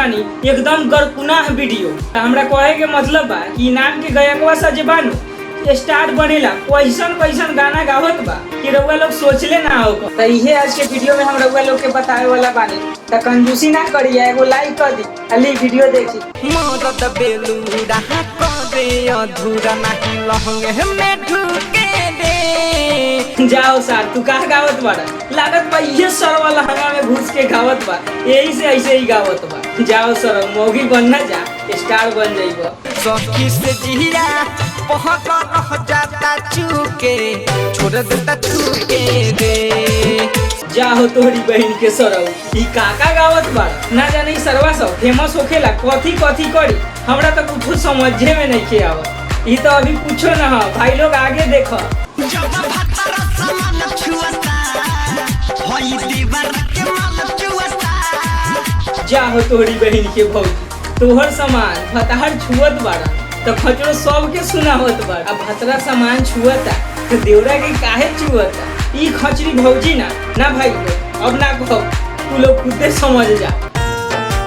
बानी एकदम गरकुनाह वीडियो। हमरा कहे के मतलब बा कि इनाम के गायकवा सजे बानू स्टार बनेला कैसन गाना गावत बा कि रउआ लोग सोचले ना हो। तो इहे आज के वीडियो में हम रउआ लोग के बतावे वाला बानी। तो कंजूसी ना करिए, एगो लाइक कर दी, खाली वीडियो देखी। मदद बेलूरा करे अधूरा नहीं लहंगे में ढुके दे। जाओ सार तू कहाँ गावत बाड़ा? लागत बा ये सर वाला हंगा में घुस के गावत बा, यही से ऐसे ही गावत बा। जाओ सर मौगी बनना जा, स्टार बन जाइबा। सखी से जिया बहुत रह जाता चूके छोड़ देता चूके दे। जाओ तोहरी बहन के सरऊ ई काका गावत बाड़ा। ना जाने सरवा सब फेमस होखेला कथी कथी करी, हमरा तो कुछ समझे में नहीं के आवत। ई तो अभी पूछो ना भाई लोग, आगे देखो। जाओ तोहरी बहन के भौजी तोहर सामान भताहर छुअत बाड़ा तो खचरो सबके सुनावत बा। अब भतरा सामान छुअता तो देवरा के काहे छुअता? ई खचरी भौजी ना भाई लोग अब ना कहो, तू लोग खुदे समझ जा।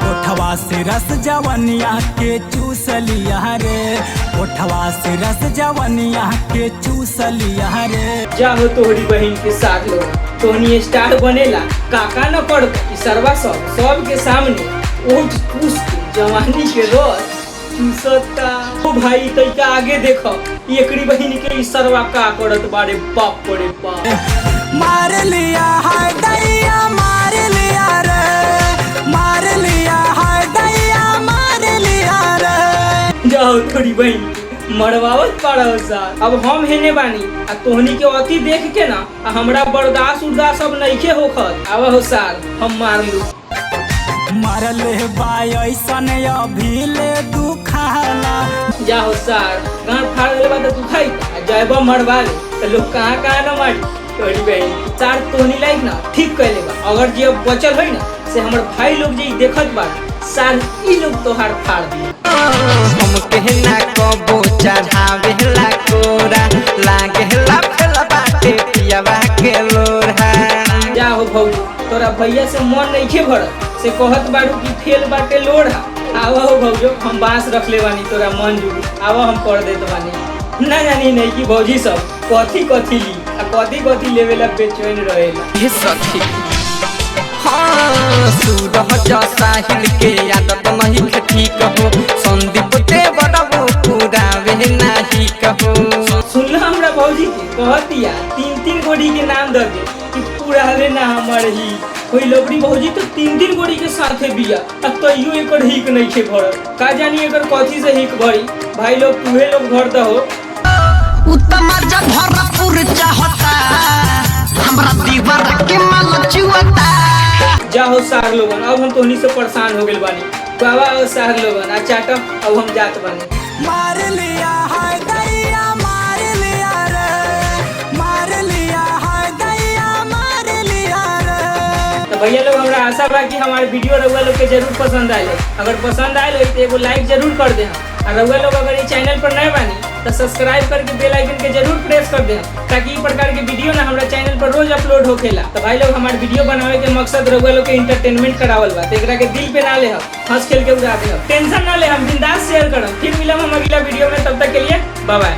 ओठवा से रस जवनिया के चूस लिया रे, ओठवा से रस जवनिया के चूस लिया रे। जाओ तोहरी बहन के साथ लोग तोहनी स्टार बनेला काका न पड़ सरवा सब के सामने ओठ पूछ जवानी के रस चूसता। ओ भाई तैका आगे देखो एकरी बहन के सरवा का करत बारे बाप पड़े बाप। मार लिया है दैया मार लिया रे, मार लिया है दैया मार लिया रे। जाओ थोड़ी बहन मरवावत पड़ा सा। अब हम हेने बानी आ तोहनी के अति देख के ना हमरा बर्दाश्त उर्दाश्त सब नइखे होखत। आवा हो साल हम मार लू। मारले बाय ऐसन अभी ले दुखाला। जाओ सार गांठ फाड़ देले बा त तू खाई जायबा मरवा ले तो लोग कहां न मारी। तोहरी बहन सार तोहनी लाइक ना ठीक कहले बा। अगर जे बचल होई ना से हमर भाई लोग जे देखत बा सार ई लोग तोहार फाड़ दी। हम कहना कबो चढ़ावे ला कोरा लागे ला फेला बाटे पियावा के लोरा। जाओ भौजी तोरा भैया से मन नइखे भरत से कहत बाड़ू कि फेल बाटे लोढ़ा। आवा हो भौजो हम बांस रख ले बानी तोरा मन जुगी, आवा हम कर देत बानी। ना जानी नहीं कि भौजी सब कथी कथी ली आ कथी कथी लेवेला बेचैन रहेला। ये सखी हाँ सूरज साहिल के आदत नहीं ठीक हो, संदीप ते बड़बो पूरा वे नहीं कहो। सुनला हमरा भौजी के कहतिया 3-3 गोड़ी के नाम दे दे कि पूरा हवे ना हमर ही। कोई लोबड़ी भौजी तो 3-3 गोड़ी के साथे बिया अब तो यू एकर हिक नहीं खे भर। का जानी एकर कथी से हिक भरी? भाई लोग तुहे लोग भर दहो। उत्तम जब भरपूर चाहता हमरा दीवार के माल चुअता। जाओ सार लोगन अब हम तोहनी से परेशान हो गेल बानी। बाबा और सार लोगन आ चाटा अब हम जात बानी। मार लिया है दैया मार लिया रे, मार लिया है दैया मार लिया रे। तो भैया लोग हमरा आशा बा कि हमारे वीडियो रउआ लोग के जरूर पसंद आए। अगर पसंद आए तो एगो लाइक जरूर कर दे। और रउआ लोग अगर ये चैनल पर नए बानी तो सब्सक्राइब करके बेल आइकन के जरूर प्रेस कर दे ताकि इस प्रकार के वीडियो ना हमारे चैनल पर रोज अपलोड होखेला। तो भाई लोग हमारे वीडियो बनावे के मकसद रउआ लोग के एंटरटेनमेंट करावल बा। तो एकरा के दिल पे ना ले हंस खेल के उड़ा दे, टेंशन ना ले, हम बिंदास शेयर करब। फिर मिलम हम अगला वीडियो में, तब तक के लिए बाय बाय।